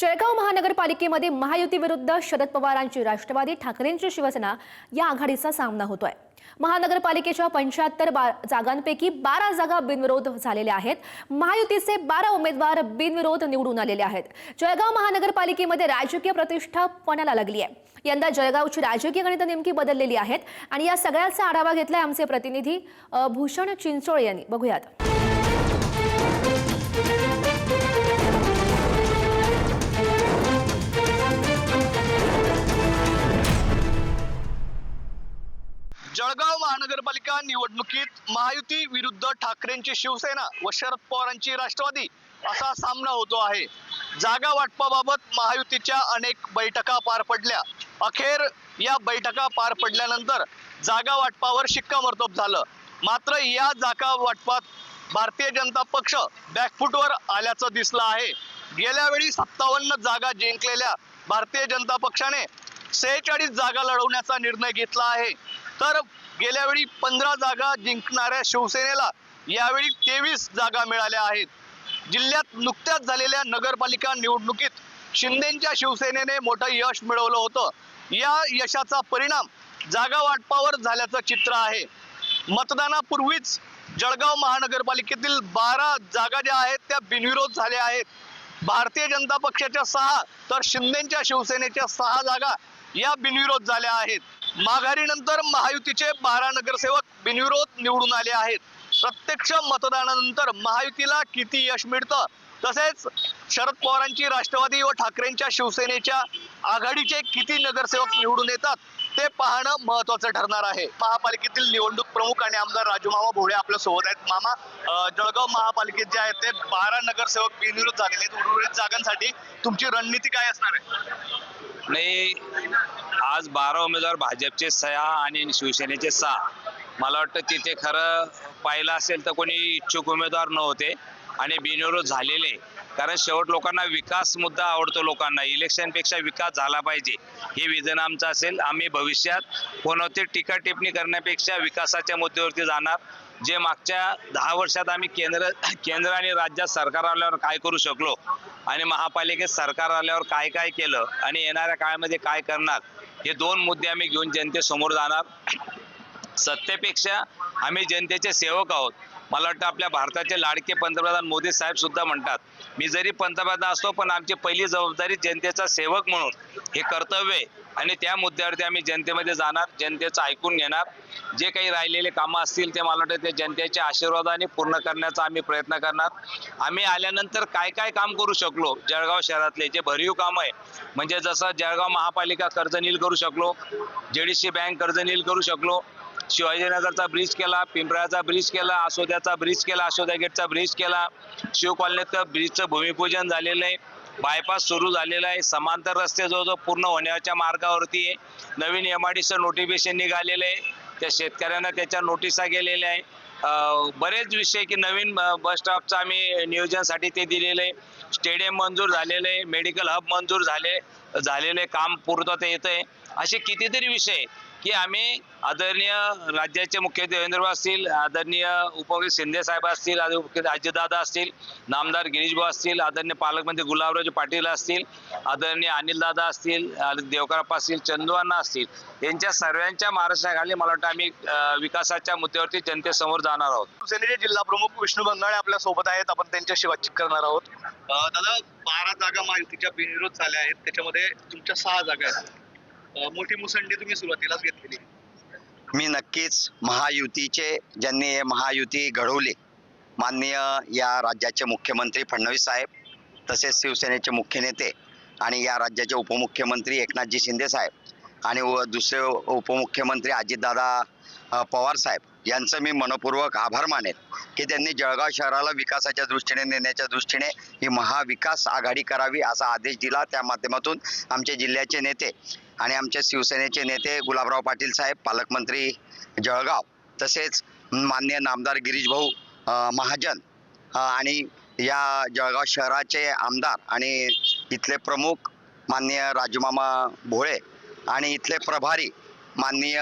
जळगाव महानगरपालिकेमध्ये महायुती विरुद्ध शरद पवारांची राष्ट्रवादी, ठाकरेंची शिवसेना या आघाडीचा सामना होतोय। महानगरपालिकेच्या 75 जागांपैकी 12 जागा बिनविरोध झालेल्या आहेत। महायुतीचे 12 उमेदवार बिनविरोध निवडून आलेले आहेत। जळगाव महानगरपालिकेमध्ये राजकीय प्रतिष्ठा पणाला लागली आहे। यंदा जळगावची राजकीय गणित नेमकी बदललेली आहेत आणि या सगळ्याचा आढावा घेतलाय आमचे प्रतिनिधी भूषण चिंचोळे यांनी। बघूयात। जळगाव महानगरपालिका निवडणुकीत महायुती विरुद्ध ठाकरेंची शिवसेना व शरद पवारांची राष्ट्रवादी असा सामना होतो आहे। जागा वाटपाबाबत महायुतीच्या अनेक बैठका पार पडल्या। अखेर या बैठका पार पडल्यानंतर जागा वाटपावर शिक्कामोर्तब झालं। मात्र या जागा वाटपात भारतीय जनता पक्ष बॅकफुटवर आल्याचं दिसलं आहे। गेल्या वेळी 57 जागा जिंकलेल्या भारतीय जनता पक्षाने 46 जागा लढवण्याचा निर्णय घेतला आहे। तर गेल्या वेळी 15 जागा जिंकणाऱ्या शिवसेनेला यावेळी 23 जागा मिळाल्या आहेत। जिल्ह्यात नुकत्याच झालेल्या नगरपालिका निवडणुकीत शिंदेंच्या शिवसेनेने मोठं यश मिळवलं होतं। या यशाचा परिणाम जागा वाटपावर झाल्याचं चित्र आहे। मतदानापूर्वीच जळगाव महानगरपालिकेतील 12 जागा ज्या आहेत त्या बिनविरोध झाल्या आहेत। भारतीय जनता पक्षाच्या 6 तर शिंदेंच्या शिवसेनेच्या 6 जागा या बिनविरोध झाल्या आहेत। माघारीनंतर महायुतीचे 12 नगरसेवक बिनविरोध निवडून आले आहेत। प्रत्यक्ष मतदानानंतर महायुतीला किती यश मिळतं, तसेच शरद पवारांची राष्ट्रवादी व ठाकरेंच्या शिवसेनेच्या आघाडीचे किती नगरसेवक निवडून येतात ते पाहणं महत्त्वाचं ठरणार आहे। महापालिकेतील निवडणूक प्रमुख आणि आमदार राजूमामा भोळे आपल्या सोबत आहेत। मामा, जळगाव महापालिकेत जे आहेत ते 12 नगरसेवक बिनविरोध झालेले आहेत। उर्वरित जागांसाठी तुमची रणनीती काय असणार आहे? नाही, आज 12 उमेदवार भाजपचे 6 आणि शिवसेनेचे 6। मला वाटतं तिथे खरं पाहिलं असेल तर कोणी इच्छुक उमेदवार नव्हते आणि बिनविरोध झालेले। कारण शेवट लोकांना विकास मुद्दा आवडतो। लोकांना इलेक्शनपेक्षा विकास झाला पाहिजे हे विजन आमचं असेल। आम्ही भविष्यात कोणती टीका टिप्पणी करण्यापेक्षा विकासाच्या मुद्द्यावरती जाणार। जे मागच्या 10 वर्षात आम्ही केंद्र आणि राज्यात सरकार आल्यावर काय करू शकलो आणि महापालिकेत सरकार आल्यावर काय काय केलं आणि येणाऱ्या काळामध्ये काय करणार, हे 2 मुद्दे आम्ही घेऊन जनतेसमोर जाणार। सत्तेपेक्षा आम्ही जनतेचे सेवक आहोत। मला वाटतं आपल्या भारताचे लाडके पंतप्रधान मोदी साहेब सुद्धा म्हणतात, मी जरी पंतप्रधान असतो पण आमची पहिली जबाबदारी जनतेचा सेवक म्हणून हे कर्तव्य आहे आणि त्या मुद्द्यावरती आम्ही जनतेमध्ये जाणार, जनतेचं ऐकून घेणार। जे काही राहिलेले कामं असतील ते मला वाटतं ते जनतेच्या आशीर्वादाने पूर्ण करण्याचा आम्ही प्रयत्न करणार। आम्ही आल्यानंतर काय काय काम करू शकलो जळगाव शहरातले जे भरीव काम आहे, म्हणजे जसं जळगाव महापालिका कर्ज नील करू शकलो, JDC बँक कर्ज नील करू शकलो, शिवाजीनगरचा ब्रिज केला, पिंपळाचा ब्रिज केला, आसोद्याचा ब्रिज केला, आसोद्या गेटचा ब्रिज केला, शिव कॉलनीत ब्रिजचं भूमिपूजन झालेलं आहे, बायपास सुरू झालेला आहे, समांतर रस्ते जवळजवळ पूर्ण होण्याच्या मार्गावरती आहे, नवीन MIDC नोटिफिकेशन निघालेलं आहे, त्या शेतकऱ्यांना त्याच्या नोटिसा गेलेल्या आहे। बरेच विषय की नवीन बस स्टॉपचं आम्ही नियोजनासाठी ते दिलेलं आहे, स्टेडियम मंजूर झालेलं आहे, मेडिकल हब मंजूर झालेले काम पूर्तता येत आहे। असे कितीतरी विषय की आम्ही आदरणीय राज्याचे मुख्यमंत्री देवेंद्र असतील, आदरणीय उपमुख्यमंत्री शिंदे साहेब असतील, अजितदादा असतील, नामदार गिरीशभाऊ असतील, आदरणीय पालकमंत्री गुलाबराव पाटील असतील, आदरणीय अनिलदादा असतील, देवकरप्पा असतील, चंदूअण्णा असतील, यांच्या सर्वांच्या मार्गदर्शनाखाली मला वाटतं आम्ही विकासाच्या मुद्द्यावरती जनतेसमोर जाणार आहोत। शिवसेनेचे जिल्हा प्रमुख विष्णू बंगाळे आपल्या सोबत आहेत, आपण त्यांच्याशी बातचीत करणार आहोत। दादा, 12 जागा महायुतीच्या बिनविरोध झाल्या आहेत, त्याच्यामध्ये तुमच्या 6 जागा आहेत। मोठी मुसंडी तुम्ही सुरुवातीलाच घेतलेली। मी नक्कीच महायुतीचे, ज्यांनी महायुती घडवली, माननीय या राज्याचे मुख्यमंत्री फडणवीस साहेब, तसेच शिवसेनेचे मुख्य नेते आणि या राज्याचे उपमुख्यमंत्री एकनाथजी शिंदे साहेब आणि दुसरे उपमुख्यमंत्री अजितदादा पवार साहेब यांचं मी मनपूर्वक आभार मानेन की त्यांनी जळगाव शहराला विकासाच्या दृष्टीने नेण्याच्या दृष्टीने ही महाविकास आघाडी करावी असा आदेश दिला। त्या माध्यमातून आमचे जिल्ह्याचे नेते आणि आमचे शिवसेनेचे नेते गुलाबराव पाटील साहेब, पालकमंत्री जळगाव, तसेच माननीय नामदार गिरीशभाऊ महाजन आणि या जळगाव शहराचे आमदार आणि इथले प्रमुख माननीय राजूमामा भोळे आणि इथले प्रभारी माननीय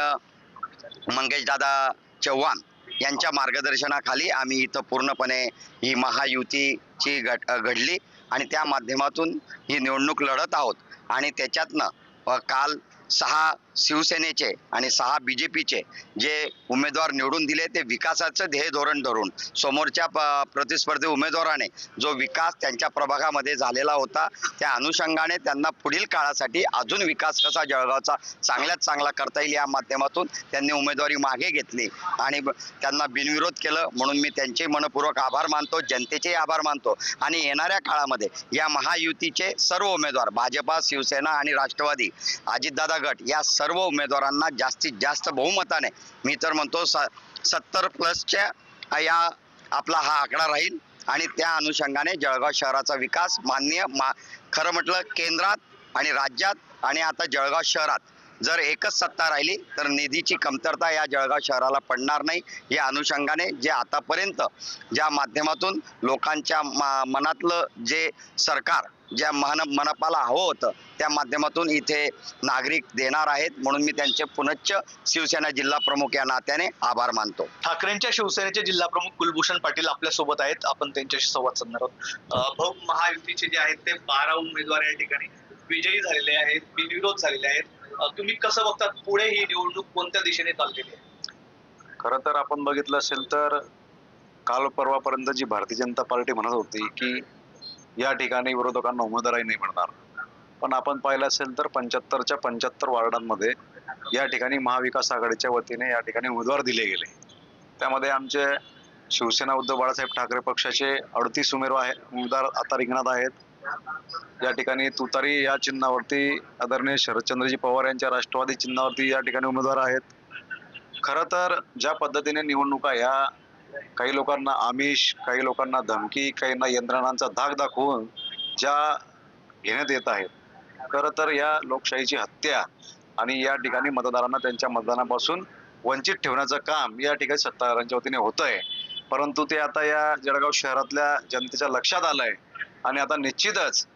मंगेशदादा चव्हाण यांच्या मार्गदर्शनाखाली आम्ही इथं पूर्णपणे ही महायुतीची घडली आणि त्या माध्यमातून ही निवडणूक लढत आहोत. आणि त्याच्यातनं काल 6 शिवसेनेचे आणि 6 BJPचे जे उमेदवार निवडून दिले ते विकासाचं ध्येय धोरण धरून समोरच्या प्रतिस्पर्धी उमेदवाराने जो विकास त्यांच्या प्रभागामध्ये झालेला होता त्या अनुषंगाने त्यांना पुढील काळासाठी अजून विकास कसा जळगावचा चांगल्यात चांगला करता येईल या माध्यमातून त्यांनी उमेदवारी मागे घेतली आणि त्यांना बिनविरोध केलं. म्हणून मी त्यांचे मनपूर्वक आभार मानतो, जनतेचे आभार मानतो. आणि येणाऱ्या काळामध्ये या महायुतीचे सर्व उमेदवार भाजपा, शिवसेना आणि राष्ट्रवादी, अजितदादा गट या सर्व उमेदवारांना जास्तीत जास्त बहुमताने, मी तर म्हणतो 70+ या आपला हा आकडा राहील. आणि त्या अनुषंगाने जळगाव शहराचा विकास खरं म्हटलं केंद्रात आणि राज्यात आणि आता जळगाव शहरात जर एकच सत्ता राहिली तर निधीची कमतरता या जळगाव शहराला पडणार नाही. या अनुषंगाने जे आतापर्यंत ज्या माध्यमातून लोकांच्या मनातलं जे सरकार ज्या मनपाला हवं होतं त्या माध्यमातून इथे नागरिक देणार आहेत. म्हणून मी त्यांचे पुनश्च शिवसेना जिल्हा प्रमुख या नात्याने आभार मानतो. ठाकरेंच्या शिवसेनेचे जिल्हा प्रमुख कुलभूषण पाटील आपल्या सोबत आहेत. आपण त्यांच्याशी संवाद साधणार आहोत. भाऊ, महायुतीचे जे आहेत ते 12 उमेदवार या ठिकाणी विजयी झालेले आहेत, बिनविरोध झालेले आहेत. तुम्ही कसं बघतात पुढे ही निवडणूक कोणत्या दिशेने चाललेली आहे? खरं तर आपण बघितलं असेल तर काल परवापर्यंत जी भारतीय जनता पार्टी म्हणत होती की या ठिकाणी विरोधकांना उमेदवारही नाही मिळणार, पण आपण पाहिलं असेल तर 75च्या 75 वार्डांमध्ये या ठिकाणी महाविकास आघाडीच्या वतीने या ठिकाणी उमेदवार दिले गेले. त्यामध्ये आमचे शिवसेना उद्धव बाळासाहेब ठाकरे पक्षाचे 38 उमेदवार आता रिंगणात आहेत. या ठिकाणी तुतारी या चिन्हावरती आदरणीय शरदचंद्रजी पवार यांच्या राष्ट्रवादी चिन्हावरती या ठिकाणी उमेदवार आहेत. खरं तर ज्या पद्धतीने निवडणुका या काही लोकांना आमिष, काही लोकांना धमकी, काहींना यंत्रणांचा धाक दाखवून ज्या घेण्यात येत आहेत, खरं तर या लोकशाहीची हत्या आणि या ठिकाणी मतदारांना त्यांच्या मतदानापासून वंचित ठेवण्याचं काम या ठिकाणी सत्ताधाऱ्यांच्या वतीने होत आहे. परंतु ते आता या जळगाव शहरातल्या जनतेच्या लक्षात आलंय आणि आता निश्चितच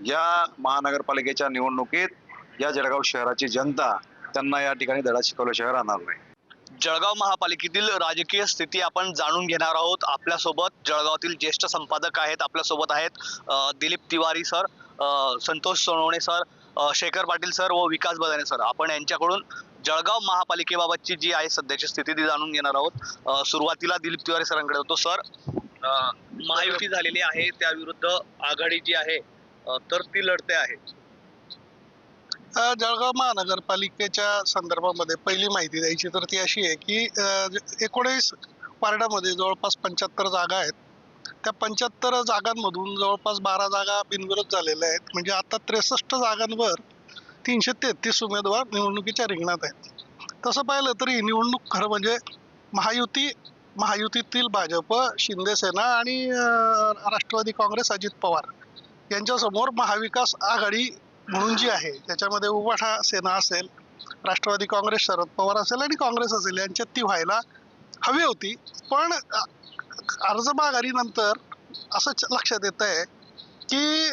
या महानगरपालिकेच्या निवडणुकीत या जळगाव शहराची जनता त्यांना या ठिकाणी धडा शिकवल्याशिवाय राहणार नाही. जळगाव महापालिकेतील राजकीय स्थिती आपण जाणून घेणार आहोत. आपल्यासोबत जळगावातील ज्येष्ठ संपादक आहेत, आपल्यासोबत आहेत Dilip Tiwari sir, Santosh Sonawane sir, Shekhar Patil sir व विकास बदाने सर. आपण यांच्याकडून जळगाव महापालिकेबाबतची जी आहे सध्याची स्थिती ती जाणून घेणार आहोत. सुरुवातीला दिलीप तिवारी सरांकडे होतो. सर, महायुती झालेली आहे, त्या विरुद्ध आघाडी जी आहे तर ती लढते आहे. जळगाव महानगरपालिकेच्या संदर्भामध्ये पहिली माहिती द्यायची तर ती अशी आहे की 19 वार्डामध्ये जवळपास 75 जागा आहेत. त्या 75 जागांमधून जवळपास 12 जागा बिनविरोध झालेल्या आहेत. म्हणजे आता 63 जागांवर 333 उमेदवार निवडणुकीच्या रिंगणात आहेत. तसं पाहिलं तरी ही निवडणूक खरं म्हणजे महायुतीतील भाजप, शिंदेसेना आणि राष्ट्रवादी काँग्रेस, अजित पवार यांच्यासमोर महाविकास आघाडी म्हणून जी आहे त्याच्यामध्ये उभाठा सेना असेल, राष्ट्रवादी काँग्रेस शरद पवार असेल आणि काँग्रेस असेल यांच्यात ती व्हायला हवी होती. पण अर्ज माघारीनंतर असं लक्षात येत आहे की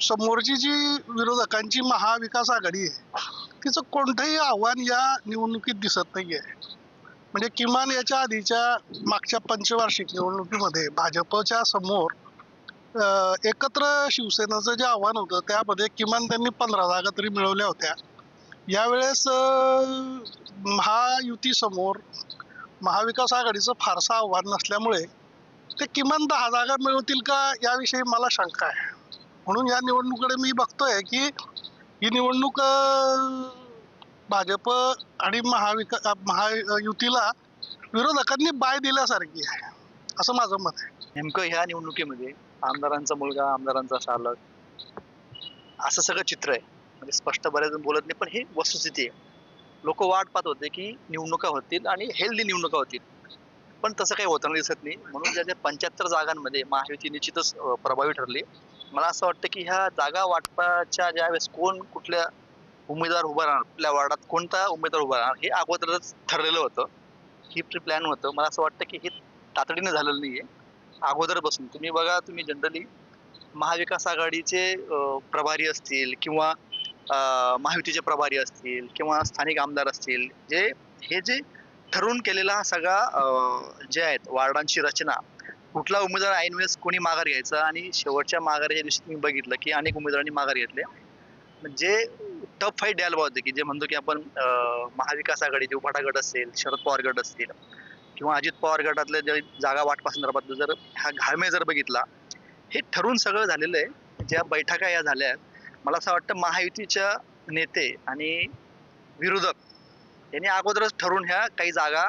समोरची जी विरोधकांची महाविकास आघाडी आहे तिचं कोणतंही आव्हान या निवडणुकीत दिसत नाही आहे. म्हणजे किमान याच्या आधीच्या मागच्या पंचवार्षिक निवडणुकीमध्ये भाजपच्या समोर एकत्र शिवसेनेचं जे आव्हान होतं त्यामध्ये किमान त्यांनी 15 जागा तरी मिळवल्या होत्या. यावेळेस महायुतीसमोर महाविकास आघाडीचं फारसं आव्हान नसल्यामुळे ते किमान 10 जागा मिळवतील का याविषयी मला शंका आहे. म्हणून या निवडणुकीकडे मी बघतोय की ही निवडणूक भाजप आणि महायुतीला विरोधकांनी बाय दिल्यासारखी आहे असं माझं मत आहे. नेमकं ह्या निवडणुकीमध्ये आमदारांचा मुलगा, आमदारांचा शालक असं सगळं चित्र आहे. म्हणजे स्पष्ट बऱ्याच जण बोलत नाही, पण ही वस्तुस्थिती आहे. लोक वाट पाहत होते की निवडणुका होतील आणि हेल्दी निवडणुका होतील, पण तसं काही होताना दिसत नाही. म्हणून ज्या 75 जागांमध्ये महायुती निश्चितच प्रभावी ठरली. मला असं वाटतं की ह्या जागा वाटपाच्या ज्यावेळेस कोण कुठल्या उमेदवार उभा राहणार, आपल्या वार्डात कोणता उमेदवार उभा राहणार हे अगोदरच ठरलेलं होतं. ही प्री प्लॅन होतं. मला असं वाटतं की हे तातडीनं झालेलं नाहीये. अगोदर बसून तुम्ही बघा, तुम्ही जनरली महाविकास आघाडीचे प्रभारी असतील किंवा महायुतीचे प्रभारी असतील किंवा स्थानिक आमदार असतील, हे जे ठरवून केलेला हा सगळा जे आहेत वार्डांची रचना कुठला उमेदवार ऐन वेळेस कोणी माघार घ्यायचा आणि शेवटच्या माघारीच्या दिवशी तुम्ही बघितलं की अनेक उमेदवारांनी माघार घेतले. म्हणजे टफ फाईट द्यायला पाहिजे की जे म्हणतो की आपण महाविकास आघाडी उभाटा गट असेल, शरद पवार गट असतील किंवा अजित पवार गटातल्या जे जागा वाटपा संदर्भात जर हा घाळमेळ जर बघितला, हे ठरवून सगळं झालेलं आहे. ज्या बैठका या झाल्या आहेत, मला असं वाटतं महायुतीच्या नेते आणि विरोधक यांनी अगोदरच ठरवून ह्या काही जागा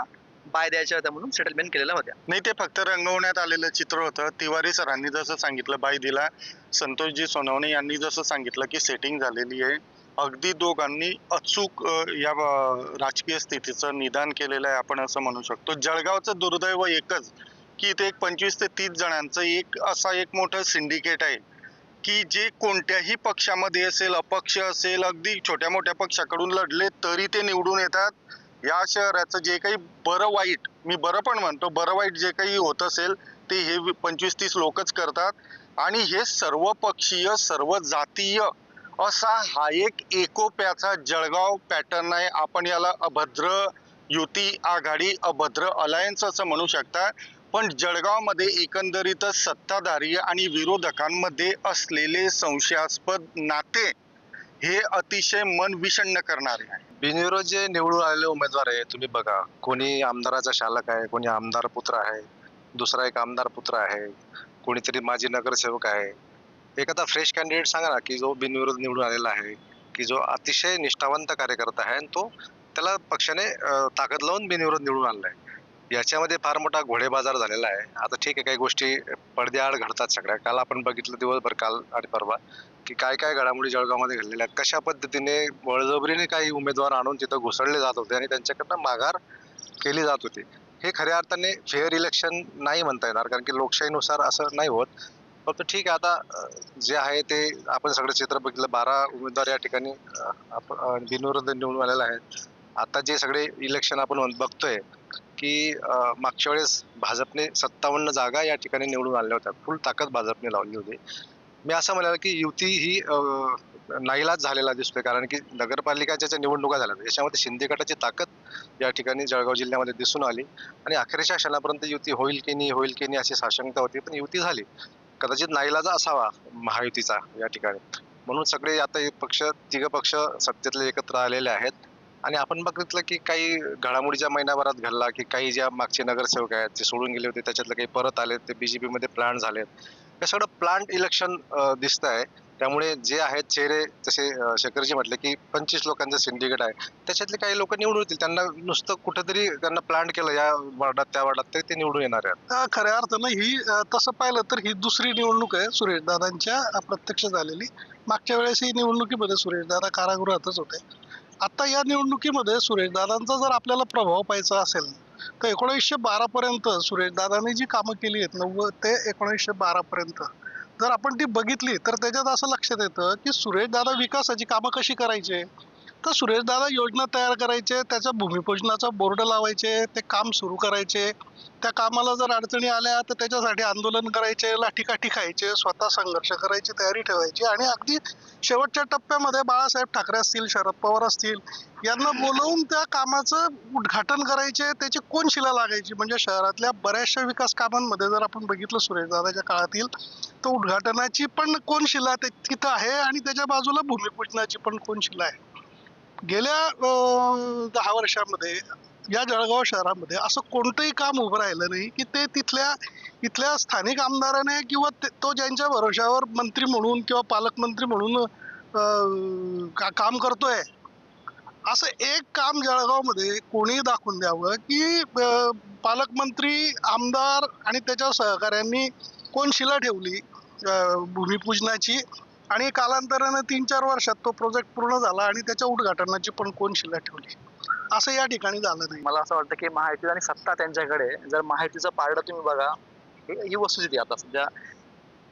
बाय द्यायच्या होत्या म्हणून सेटलमेंट केलेल्या होत्या. नाही, ते फक्त रंगवण्यात आलेलं चित्र होतं. तिवारी सरांनी जसं सांगितलं बाई दिला, संतोषजी सोनवणे यांनी जसं सांगितलं की सेटिंग झालेली आहे. अगदी दोघांनी अचूक या राजकीय स्थितीचं निदान केलेलं आहे आपण असं म्हणू शकतो. जळगावचं दुर्दैव एकच की इथे एक 25 ते 30 जणांचं एक मोठं सिंडिकेट आहे की जे कोणत्याही पक्षामध्ये असेल, अपक्ष असेल, अगदी छोट्या मोठ्या पक्षाकडून लढले तरी ते निवडून येतात. या शहराचं जे काही बरं वाईट, मी बरं पण म्हणतो, बरं वाईट जे काही होत असेल ते हे 25-30 लोकच करतात. आणि हे सर्व पक्षीय, सर्व जातीय असा हा एक एकोप्याचा जळगाव पॅटर्न आहे. आपण याला अभद्र युती आघाडी, अभद्र अलायन्स असं म्हणू शकता. पण जळगावमध्ये एकंदरीतच सत्ताधारी आणि विरोधकांमध्ये असलेले संशयास्पद नाते हे अतिशय मन विषण्ण करणारे आहे. बिनविरोध जे निवडून आलेले उमेदवार आहे, तुम्ही बघा, कोणी आमदाराचा शालक आहे, कोणी आमदार पुत्र आहे, दुसरा एक आमदार पुत्र आहे, कोणीतरी माजी नगरसेवक आहे. एखादा फ्रेश कॅन्डिडेट सांगा ना की जो बिनविरोध निवडून आलेला आहे, की जो अतिशय निष्ठावंत कार्यकर्ता आहे आणि तो त्याला पक्षाने ताकद लावून बिनविरोध निवडून आणला आहे. याच्यामध्ये फार मोठा घोडेबाजार झालेला आहे. आता ठीक आहे, काही गोष्टी पडद्याआड घडतात सगळ्या. काल आपण बघितलं दिवसभर, काल आणि परवा, की काय काय घडामोडी जळगावमध्ये घडलेल्या आहेत. कशा पद्धतीने बळजबरीने काही उमेदवार आणून तिथं घुसळले जात होते आणि त्यांच्याकडनं माघार केली जात होती. हे खऱ्या अर्थाने फेअर इलेक्शन नाही म्हणता येणार, कारण की लोकशाहीनुसार असं नाही होत. फक्त ठीक आहे, आता जे आहे ते आपण सगळं चित्र बघितलं. 12 उमेदवार या ठिकाणी बिनविरोध निवडून आलेले आहेत. आता जे सगळे इलेक्शन आपण बघतोय की मागच्या वेळेस भाजपने 57 जागा या ठिकाणी निवडून आल्या होत्या. फुल ताकद भाजपने लावली होती. मी असं म्हणाल की युती ही नाईलाज झालेला दिसतोय, कारण की नगरपालिकाच्या ज्या निवडणुका झाल्या याच्यामध्ये शिंदे गटाची ताकद या ठिकाणी जळगाव जिल्ह्यामध्ये दिसून आली आणि अखेरच्या क्षणापर्यंत युती होईल की नाही अशी साशंकता होती, पण युती झाली. कदाचित नाईलाज असावा महायुतीचा या ठिकाणी, म्हणून सगळे आता तिघ पक्ष सत्तेतले एकत्र आलेले आहेत. आणि आपण बघितलं की काही घडामोडीच्या महिन्याभरात घडला की काही ज्या मागचे नगरसेवक आहेत जे सोडून गेले होते त्याच्यातले काही परत आले, ते बीजेपी मध्ये प्लांट झालेत. हे सगळं प्लांट इलेक्शन दिसत आहे. त्यामुळे जे आहेत चेहरे, जसे शेखरजी म्हटले की 25 लोकांचं सिंडिकेट आहे, त्याच्यातले काही लोक निवडून येतील. त्यांना नुसतं कुठेतरी त्यांना प्लांट केलं या वार्डात त्या वार्डात तरी ते निवडून येणार आहेत. खऱ्या अर्थानं ही तसं पाहिलं तर ही दुसरी निवडणूक आहे सुरेशदादांच्या प्रत्यक्ष झालेली. मागच्या वेळेस ही निवडणुकीमध्ये सुरेशदादा कारागृहातच होते. आता या निवडणुकीमध्ये सुरेशदादांचा जर आपल्याला प्रभाव पाहायचा असेल तर 1912 पर्यंत सुरेशदादांनी जी कामं केली आहेत 90 ते 1912 पर्यंत जर आपण ती बघितली तर त्याच्यात असं लक्षात येतं की सुरेशदादा विकासाची कामं कशी करायचे. तर सुरेशदादा योजना तयार करायचे, त्याच्या भूमिपूजनाचा बोर्ड लावायचे, ते काम सुरू करायचे. त्या कामाला जर अडचणी आल्या तर त्याच्यासाठी आंदोलन करायचे, लाठीकाठी खायचे, स्वतः संघर्ष करायची तयारी ठेवायची. आणि अगदी शेवटच्या टप्प्यामध्ये बाळासाहेब ठाकरे असतील, शरद पवार असतील यांना बोलवून त्या कामाचं उद्घाटन करायचे, त्याची कोनशिला लागायची. म्हणजे शहरातल्या बऱ्याचशा विकास कामांमध्ये जर आपण बघितलं सुरेशदादाच्या काळातील, तर उद्घाटनाची पण कोनशिला तिथं आहे आणि त्याच्या बाजूला भूमिपूजनाची पण कोनशिला आहे. गेल्या 10 वर्षामध्ये या जळगाव शहरामध्ये असं कोणतंही काम उभं राहिलं नाही की ते इथल्या स्थानिक आमदाराने किंवा तो ज्यांच्या भरोशावर मंत्री म्हणून किंवा पालकमंत्री म्हणून काम करतोय, असं एक काम जळगावमध्ये कोणी दाखवून द्यावं की पालकमंत्री, आमदार आणि त्याच्या सहकाऱ्यांनी कोनशिला ठेवली भूमिपूजनाची आणि कालांतराने 3-4 वर्षात तो प्रोजेक्ट पूर्ण झाला आणि त्याच्या उद्घाटनाची पण कोनशिला ठेवली. असं या ठिकाणी झालं नाही. मला असं वाटतं की महायुती आणि सत्ता त्यांच्याकडे, जर महायुतीचं पारडं तुम्ही बघा, ही वस्तुस्थिती आता सध्या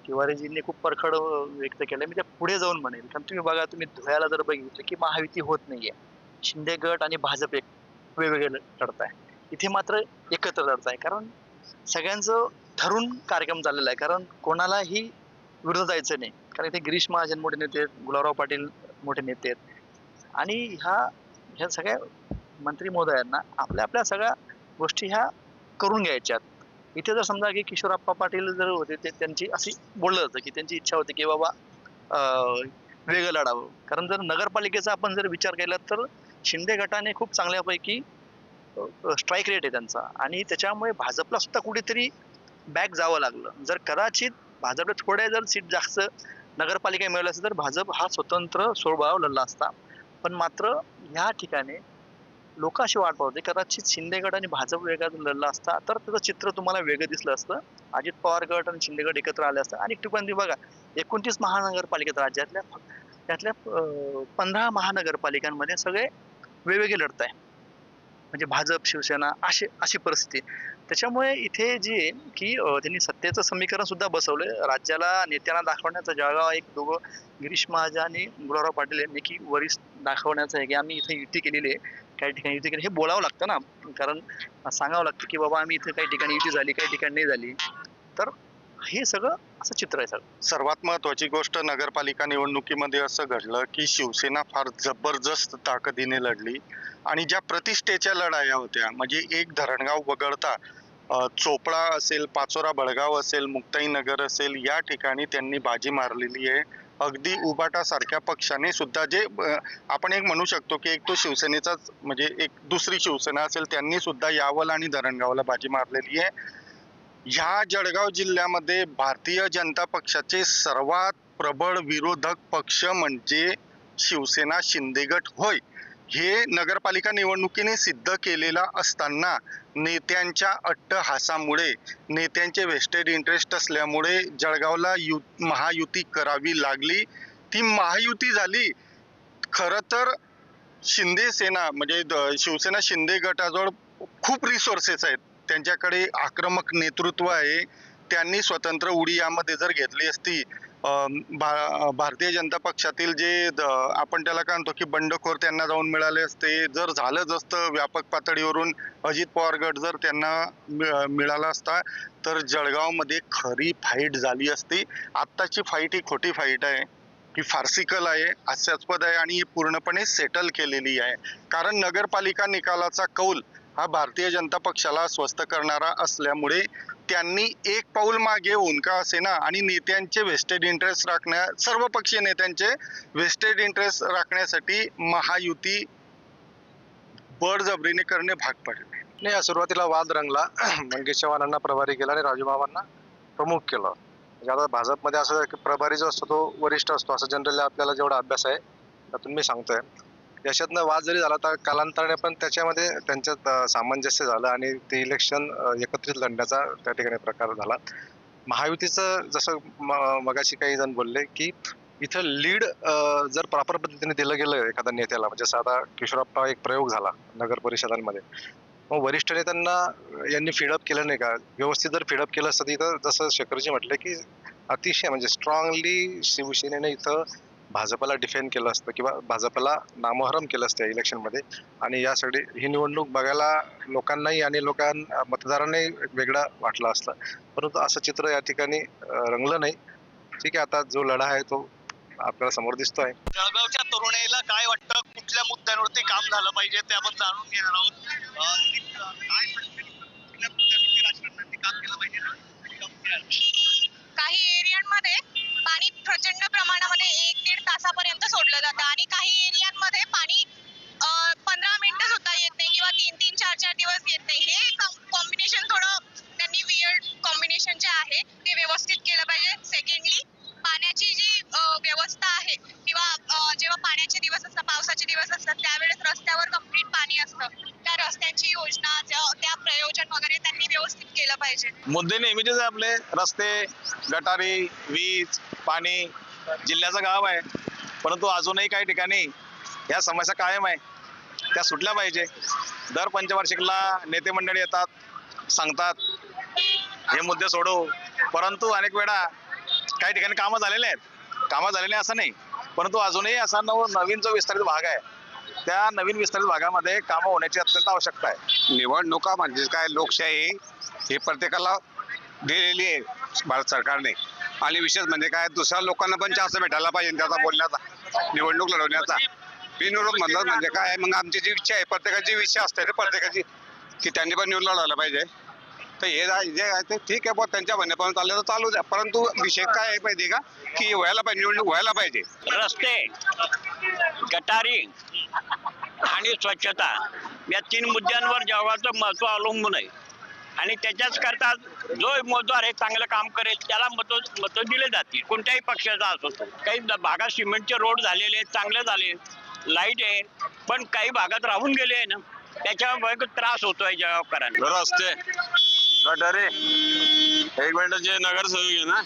तिवारीजींनी खूप परखड व्यक्त केलंय. मी त्या पुढे जाऊन म्हणेल, कारण तुम्ही बघा, तुम्ही धुळ्याला जर बघितलं की महायुती होत नाहीये. शिंदे गट आणि भाजप एक वेगवेगळे लढत आहे. इथे मात्र एकत्र लढत आहे, कारण सगळ्यांचं ठरून कार्यक्रम चाललेला आहे. कारण कोणालाही विरोध जायचं नाही, कारण इथे गिरीश महाजन मोठे नेते आहेत, गुलाबराव पाटील मोठे नेते आहेत आणि ह्या सगळ्या मंत्री महोदयांना आपल्या सगळ्या गोष्टी ह्या करून घ्यायच्यात. इथे जर समजा की किशोरप्पा पाटील जर होते ते त्यांची अशी बोललं जातं की त्यांची इच्छा होती की बाबा वेगळं लढावं. कारण जर नगरपालिकेचा आपण जर विचार केला तर शिंदे गटाने खूप चांगल्यापैकी स्ट्राईक रेट आहे त्यांचा आणि त्याच्यामुळे भाजपला सुद्धा कुठेतरी बॅक जावं लागलं. जर कदाचित भाजपला थोड्या जर सीट जास्त नगरपालिका मिळाल्या असतं तर भाजप हा स्वतंत्र स्वभाव लढला असता. पण मात्र ह्या ठिकाणी लोक अशी वाट पाहते कदाचित शिंदे गट आणि भाजप वेगळा जर लढला असता तर त्याचं चित्र तुम्हाला वेगळं दिसलं असतं. अजित पवार गट आणि शिंदे गट एकत्र आले असतं. आणि ठिकाणी बघा 29 महानगरपालिकेत राज्यातल्या त्यातल्या 15 महानगरपालिकांमध्ये सगळे वेगवेगळे लढत आहे. म्हणजे भाजप शिवसेना अशी परिस्थिती. त्याच्यामुळे इथे जी आहे की त्यांनी सत्तेचं समीकरण सुद्धा बसवलंय. राज्याला नेत्यांना दाखवण्याचं जळगाव एक दोघं गिरीश महाजन आणि गुलाबराव पाटील यांनी की वरिष्ठ दाखवण्याचं आहे की आम्ही इथे युती केलेली आहे, काही ठिकाणी युती केली. हे बोलावं लागतं ना, कारण सांगावं लागतं की बाबा आम्ही इथे काही ठिकाणी युती झाली, काही ठिकाणी नाही झाली. तर हे सगळं असं चित्र आहे सगळं. सर्वात महत्वाची गोष्ट नगरपालिका निवडणुकीमध्ये असं घडलं की शिवसेना फार जबरदस्त ताकदीने लढली आणि ज्या प्रतिष्ठेच्या लढाया होत्या म्हणजे एक धरणगाव वगळता चोपडा असेल, पाचोरा बळगाव असेल, मुक्ताईनगर असेल या ठिकाणी त्यांनी बाजी मारलेली आहे. अगदी उबाटा सारख्या पक्षाने सुद्धा जे आपण एक म्हणू शकतो की एक तो शिवसेनेचाच म्हणजे एक दुसरी शिवसेना असेल त्यांनी सुद्धा यावल आणि धरणगावला बाजी मारलेली आहे. ह्या जळगाव जिल्ह्यामध्ये भारतीय जनता पक्षाचे सर्वात प्रबळ विरोधक पक्ष म्हणजे शिवसेना शिंदे गट होय. हे नगरपालिका निवडणुकीने सिद्ध केलेला असताना नेत्यांच्या अट्टहासामुळे, नेत्यांचे व्हेस्टेड इंटरेस्ट असल्यामुळे जळगावला महायुती करावी लागली. ती महायुती झाली. खरं तर शिंदे सेना म्हणजे शिवसेना शिंदे गटाजवळ खूप रिसोर्सेस आहेत. त्यांच्याकडे आक्रमक नेतृत्व आहे. त्यांनी स्वतंत्र उडी यामध्ये जर घेतली असती, भारतीय जनता पक्षातील जे आपण त्याला काय म्हणतो की बंडखोर त्यांना जाऊन मिळाले असते. जर झालं असतं व्यापक पातळीवरून अजित पवार गट जर त्यांना मिळाला असता तर जळगावमध्ये खरी फाईट झाली असती. आत्ताची फाईट ही खोटी फाईट आहे, ही फार्सिकल आहे, हास्यास्पद आहे आणि ही पूर्णपणे सेटल केलेली आहे. कारण नगरपालिका निकालाचा कौल हा भारतीय जनता पक्षाला स्वस्थ करणारा असल्यामुळे त्यांनी एक पाऊल मागे होऊन का असेना आणि नेत्यांचे व्हेस्टेड इंटरेस्ट सर्व पक्षीय नेत्यांचे व्हेस्टेड इंटरेस्ट राखण्यासाठी महायुती बळजबरीने करणे भाग पडले. नाही, सुरुवातीला वाद रंगला. मंगेश चव्हाणांना प्रभारी केला आणि राजू मामांना प्रमुख केलं. म्हणजे आता भाजपमध्ये असं की प्रभारी जो असतो तो वरिष्ठ असतो असं जनरली आपल्याला जेवढा अभ्यास आहे त्यातून मी सांगतोय. याच्यातनं वाद जरी झाला तर कालांतराने पण त्याच्यामध्ये त्यांच्यात सामंजस्य झालं आणि ते इलेक्शन एकत्रित लढण्याचा त्या ठिकाणी प्रकार झाला. महायुतीचं जसं मगाशी काही जण बोलले की इथं लीड जर प्रॉपर पद्धतीने दिलं गेलं एखाद्या नेत्याला, म्हणजे साधा किशोरप्पा एक प्रयोग झाला नगर परिषदांमध्ये, मग वरिष्ठ नेत्यांना यांनी फीडअप केलं नाही का, व्यवस्थित जर फीडअप केलं असतं इथं जसं शेखरजी म्हटलं की अतिशय म्हणजे स्ट्रॉंगली शिवसेनेने इथं भाजपला डिफेंड केलं असतं किंवा भाजपला नामोहरम केलं असतं या इलेक्शनमध्ये. आणि यासाठी ही निवडणूक बघायला लोकांनाही आणि मतदारांनाही वेगळं वाटलं असतं. परंतु असं चित्र या ठिकाणी रंगलं नाही. ठीक आहे, आता जो लढा आहे तो आपल्याला समोर दिसतोय. जळगावच्या तरुणाईला काय वाटतं, कुठल्या मुद्द्यांवरती काम झालं पाहिजे ते आपण जाणून घेणार आहोत. काय कुठल्या मुद्द्यांवरती राजकारणाने काम केलं पाहिजे? काही एरियांमध्ये पाणी प्रचंड प्रमाणामध्ये 1-1.5 तासापर्यंत सोडलं जातं आणि काही एरियांमध्ये पाणी 15 मिनिटं सुद्धा येत नाही किंवा 3-3, 4-4 दिवस येत नाही. हे कॉम्बिनेशन थोडं त्यांनी वियर्ड कॉम्बिनेशन जे आहे ते व्यवस्थित केलं पाहिजे. सेकंडली पाण्याची जी व्यवस्था आहे किंवा जेव्हा पाण्याचे दिवस असतात, पावसाचे दिवस असतात त्यावेळेस रस्त्यावर कंप्लीट पाणी असतं, त्या रस्त्यांची योजना त्या प्रयोजन वगैरे त्यांनी व्यवस्थित केलं पाहिजे. मुद्दे नेहमीचेच आहे आपले, रस्ते, गटारी, वीज, पाणी. जिल्ह्याचं गाव आहे परंतु अजूनही काही ठिकाणी या समस्या कायम आहे, त्या सुटल्या पाहिजे. दर पंचवार्षिकला नेते मंडळी येतात, सांगतात हे मुद्दे सोडवू, परंतु अनेक वेळा काही ठिकाणी कामं झालेले आहेत. कामं झालेले असं नाही, परंतु अजूनही असा नवीन जो विस्तारित भाग आहे त्या नवीन विस्तारित भागामध्ये कामं होण्याची अत्यंत आवश्यकता आहे. निवडणुका म्हणजे काय, लोकशाही ही प्रत्येकाला दिलेली आहे भारत सरकारने. आणि विशेष म्हणजे काय, दुसऱ्या लोकांना पण चान्स भेटायला पाहिजे त्याचा बोलण्याचा, निवडणूक लढवण्याचा. बिनविरोध म्हणलं म्हणजे काय, मग आमची जी इच्छा आहे, प्रत्येकाची इच्छा असते प्रत्येकाची की त्यांनी पण निवडून लढवलं पाहिजे. तर हे जे आहे ते ठीक आहे, पण त्यांच्या म्हणण्याप्रमाणे चाललं तर चालू द्या. परंतु विषय काय आहे माहिती का, की व्हायला पाहिजे, निवडणूक व्हायला पाहिजे. रस्ते, गटारी आणि स्वच्छता या 3 मुद्द्यांवर जळगावचं महत्व अवलंबून आहे. आणि त्याच्याच करता जो उमेदवार हे चांगलं काम करेल त्याला मत दिले जातील, कोणत्याही पक्षाचा असो तो. काही भागात सिमेंटचे रोड झालेले आहेत, चांगले झाले, लाईट आहे, पण काही भागात राहून गेले आहे ना, त्याच्यामुळे त्रास होतोय जळगावकरांना. रस्ते, गटारे, एक मिनिट, जे नगरसेवक आहे ना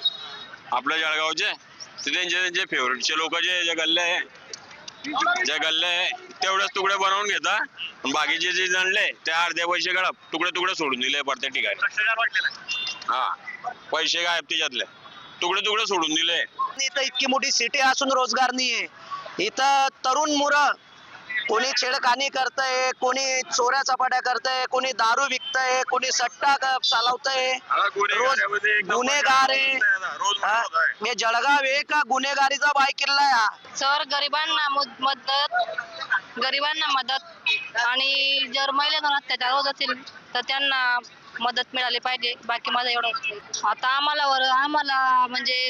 आपल्या जळगावचे, ते त्यांचे फेवरेटचे लोक जे गल्ले आहे तेवढेच तुकडे बनवून घेता, बाकीचे जे जणले ते अर्धे पैसे गळा तुकडे सोडून दिले प्रत्येक ठिकाणी. हा, पैसे गायब त्याच्यातले, तुकडे सोडून दिले. इथं इतकी मोठी सिटी असून रोजगार नाहीये. इथं तरुण मुलं कोणी छेडखानी करतंय, कोणी चोऱ्या चपाट्या करतंय, कोणी दारू विकतंय, कोणी सट्टा चालवतंय, रोज गुन्हेगार आहे. हे जळगाव आहे का गुन्हेगारीचा बायकिल्ला आहे हा? सर गरिबांना मदत आणि जर महिला अत्याचार होत असेल तर त्यांना मदत मिळाली पाहिजे. बाकी माझं एवढं. आता आम्हाला म्हणजे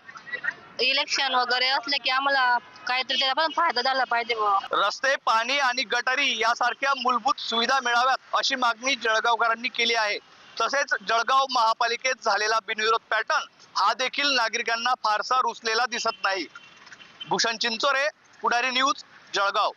इलेक्शन वगैरे असले की आम्हाला काहीतरी त्याचा पण फायदा झाला पाहिजे. रस्ते, पाणी आणि गटारी यासारख्या मूलभूत सुविधा मिळाव्यात अशी मागणी जळगावकरांनी केली आहे. तसेच जळगाव महापालिकेत झालेला बिनविरोध पॅटर्न हा देखील नागरिकांना फारसा रुचलेला दिसत नाही. भूषण चिंचोरे, पुढारी न्यूज, जळगाव.